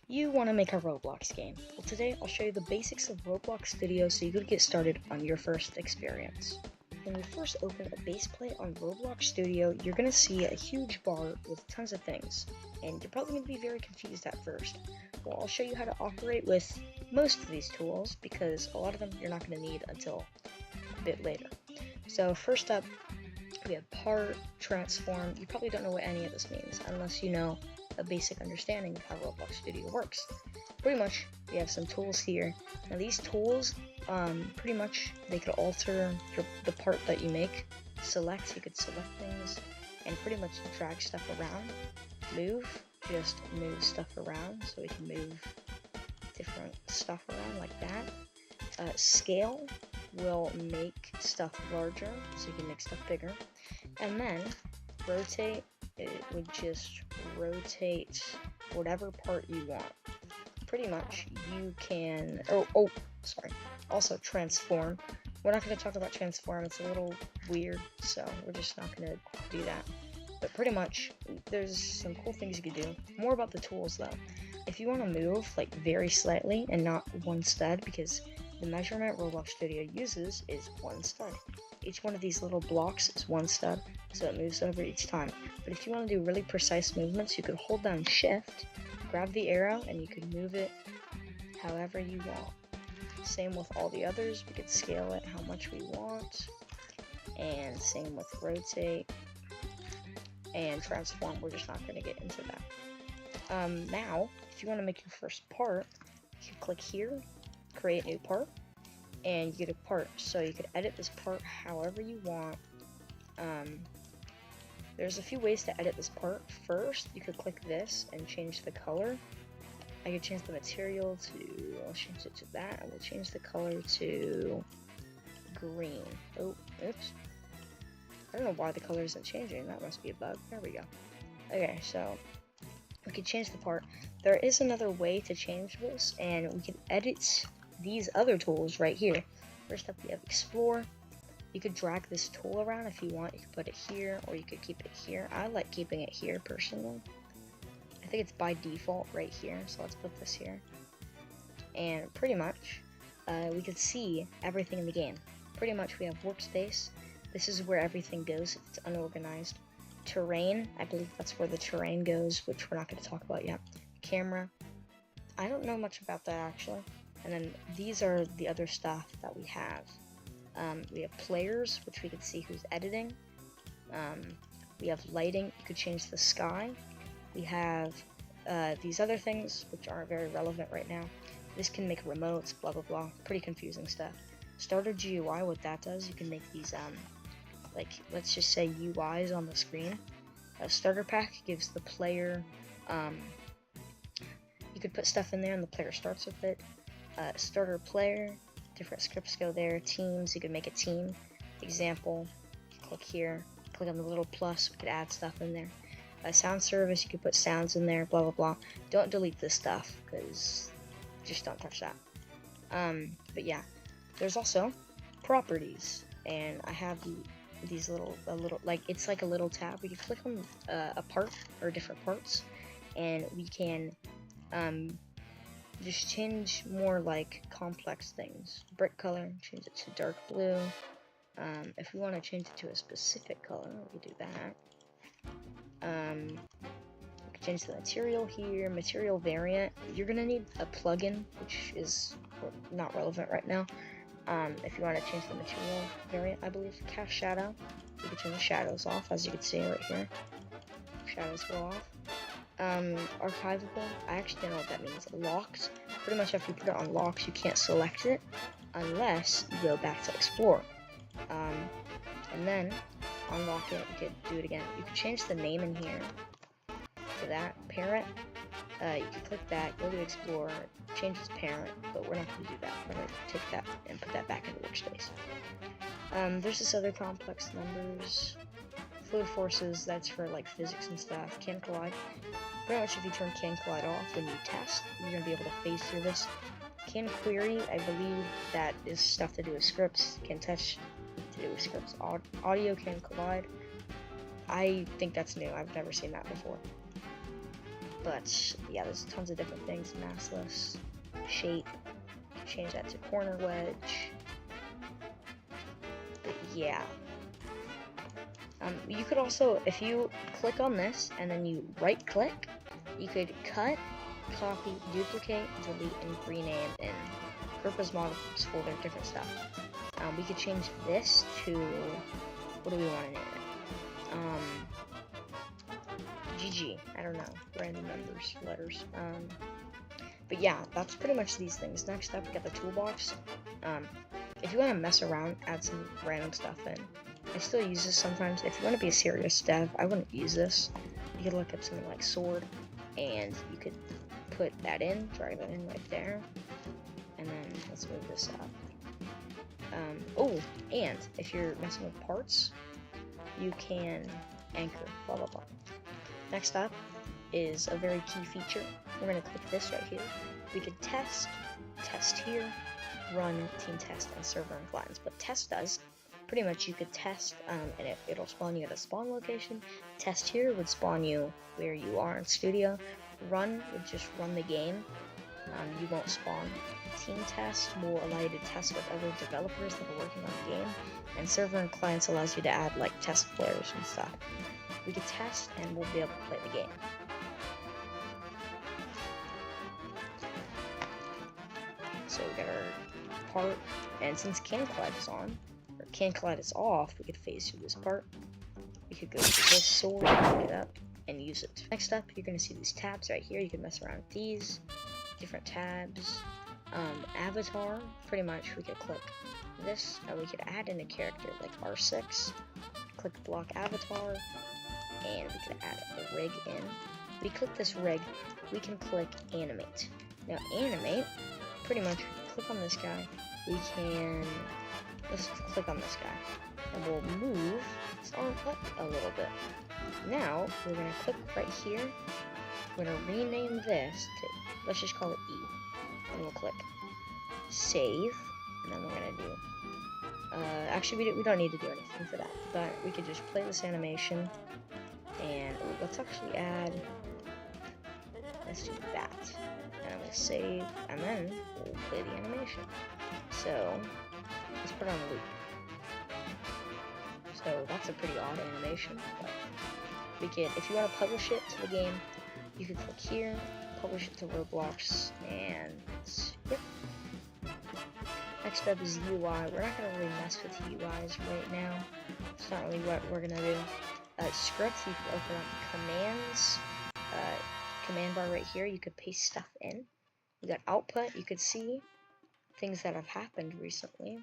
You want to make a Roblox game. Well, today I'll show you the basics of Roblox Studio so you can get started on your first experience. When you first open a base plate on Roblox Studio, you're going to see a huge bar with tons of things, and you're probably going to be very confused at first. Well, I'll show you how to operate with most of these tools because a lot of them you're not going to need until a bit later. So first up, we have part, transform. You probably don't know what any of this means unless you know a basic understanding of how Roblox Studio works. Pretty much, we have some tools here. Now these tools, pretty much, they could alter the part that you make. You could select things, and pretty much drag stuff around. Move, just move stuff around, so we can move different stuff around like that. Scale will make stuff larger, so you can make stuff bigger. And then, rotate, it would just rotate whatever part you want. Pretty much, you can, sorry, also transform. We're not going to talk about transform, it's a little weird, so we're just not going to do that. But pretty much, there's some cool things you can do. More about the tools though. If you want to move, like, very slightly and not one stud, because the measurement Roblox Studio uses is one stud. Each one of these little blocks is one stud, so it moves over each time. But if you want to do really precise movements, you could hold down shift, grab the arrow, and you can move it however you want. Same with all the others, we could scale it how much we want. And same with rotate and transform, we're just not going to get into that. Now, if you want to make your first part, you click here, create new part, and you get a part. So you could edit this part however you want. There's a few ways to edit this part. First, you could click this and change the color. I could change the material to, I'll change it to that, and we'll change the color to green. Oh, oops. I don't know why the color isn't changing, that must be a bug. There we go. Okay, so we can change the part. There is another way to change this, and we can edit these other tools right here. First up, we have explore. You could drag this tool around if you want. You could put it here, or you could keep it here. I like keeping it here personally. I think it's by default right here, so let's put this here. And pretty much, we can see everything in the game. Pretty much, we have workspace. This is where everything goes if it's unorganized. Terrain, I believe that's where the terrain goes, which we're not going to talk about yet. Camera, I don't know much about that actually. And then these are the other stuff that we have. We have players, which we can see who's editing. We have lighting, you could change the sky. We have these other things, which aren't very relevant right now. This can make remotes, blah blah blah, pretty confusing stuff. Starter GUI, what that does, you can make these, like, let's just say UIs on the screen. A starter pack gives the player, you could put stuff in there and the player starts with it. Starter player, different scripts go there. Teams, you could make a team. Example, click here, click on the little plus, we could add stuff in there. Sound service, you could put sounds in there, blah blah blah. Don't delete this stuff, because just don't touch that. But yeah, there's also properties, and I have these like, it's like a little tab. We can click on a part, or different parts, and we can just change more like complex things. Brick color, change it to dark blue. If we want to change it to a specific color, we can do that. We can change the material here, material variant. You're gonna need a plugin, which is not relevant right now. If you want to change the material variant, I believe. Cast shadow, you can turn the shadows off, as you can see right here. Shadows go off. Archivable, I actually don't know what that means. Locked, pretty much after you put it on locks, you can't select it unless you go back to explore. And then unlock it, you could do it again. You could change the name in here to that, parent. You can click that, go to explore, change its parent, but we're not going to do that. We're going to take that and put that back into workspace. There's this other complex numbers. Fluid forces, that's for like physics and stuff. Can collide. Pretty much if you turn can collide off when you test, you're going to be able to phase through this. Can query, I believe that is stuff to do with scripts. Can touch, to do with scripts. Audio can collide. I think that's new. I've never seen that before. But yeah, there's tons of different things. Massless, shape, change that to corner wedge. But yeah. You could also, if you click on this and then you right click, you could cut, copy, duplicate, delete, and rename in purpose models folder, different stuff. We could change this to, what do we want to name it? GG, I don't know, random numbers, letters. But yeah, that's pretty much these things. Next up, we got the toolbox. If you want to mess around, add some random stuff in. I still use this sometimes. If you want to be a serious dev, I wouldn't use this. You could look up something like sword, and you could put that in, drag that in right there, and then let's move this up. Oh, and if you're messing with parts, you can anchor, blah blah blah. Next up is a very key feature. We're going to click this right here. We could test here, run, team test, and server and clients. What test does, pretty much you could test, and it'll spawn you at a spawn location. Test here would spawn you where you are in studio. Run would just run the game. You won't spawn. Team test will allow you to test with other developers that are working on the game. And server and clients allows you to add like test players and stuff. We could test and we'll be able to play the game. So we got our part, and since Can Collide is on, or Can Collide is off, we could phase through this part. We could go to this sword, pick it up, and use it. Next up, you're going to see these tabs right here. You can mess around with these, different tabs. Avatar, pretty much we could click this, and we could add in a character like R6, click block avatar, and we could add a rig in. We click this rig, we can click animate. Now animate, pretty much click on this guy, we can, let's click on this guy, and we'll move his arm up a little bit. Now, we're going to click right here, we're going to rename this to, let's just call it E, and we'll click save, and then we're going to do, actually we don't need to do anything for that, but we could just play this animation, and let's actually add, let's do that, and we'll save, and then we'll play the animation. So, let's put it on loop. So that's a pretty odd animation, but we could, if you want to publish it to the game, you can click here, publish it to Roblox, and yep. Next up is UI. We're not going to really mess with UIs right now. It's not really what we're going to do. Scripts, you can open up commands, command bar right here, you could paste stuff in. You got output, you could see things that have happened recently.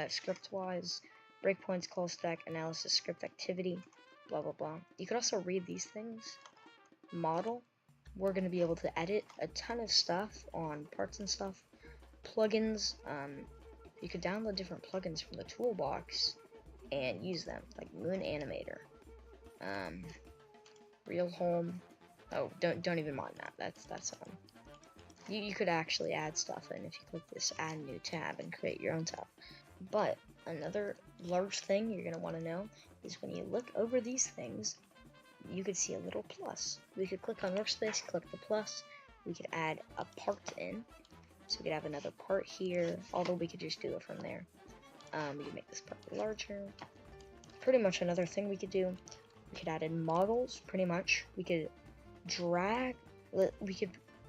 Script-wise, breakpoints, call stack, analysis, script activity, blah blah blah. You could also read these things. Model, we're going to be able to edit a ton of stuff on parts and stuff. Plugins, you could download different plugins from the toolbox and use them, like Moon Animator, Real Home. Oh, don't even mind that. That's you could actually add stuff in if you click this add new tab and create your own tab. But another large thing you're gonna want to know is when you look over these things, you could see a little plus. We could click on workspace, click the plus. We could add a part in, so we could have another part here. Although we could just do it from there. We could make this part larger. Pretty much another thing we could do. We could add in models. Pretty much we could drag.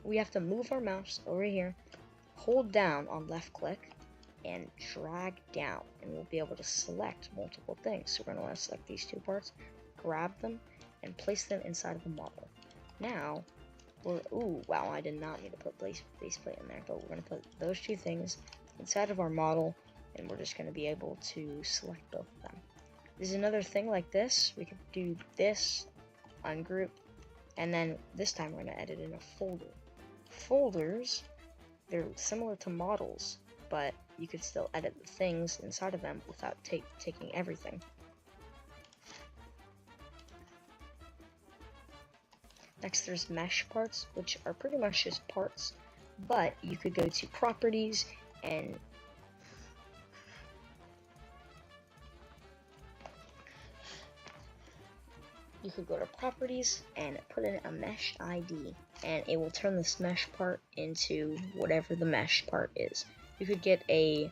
We have to move our mouse over here, hold down on left click, and drag down, and we'll be able to select multiple things. So we're going to want to select these two parts, grab them, and place them inside of the model. Now, ooh, wow, I did not need to put base plate in there, but we're going to put those two things inside of our model, and we're just going to be able to select both of them. There's another thing like this. We could do this, ungroup, and then this time we're going to edit in a folder. Folders, they're similar to models, but you could still edit the things inside of them without taking everything. Next, there's mesh parts, which are pretty much just parts, but you could go to properties and you could go to properties and put in a mesh ID, and it will turn this mesh part into whatever the mesh part is. You could get a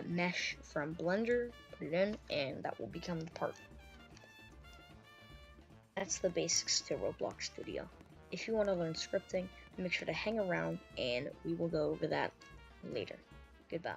mesh from Blender, put it in, and that will become the part. That's the basics to Roblox Studio. If you want to learn scripting, make sure to hang around and we will go over that later. Goodbye.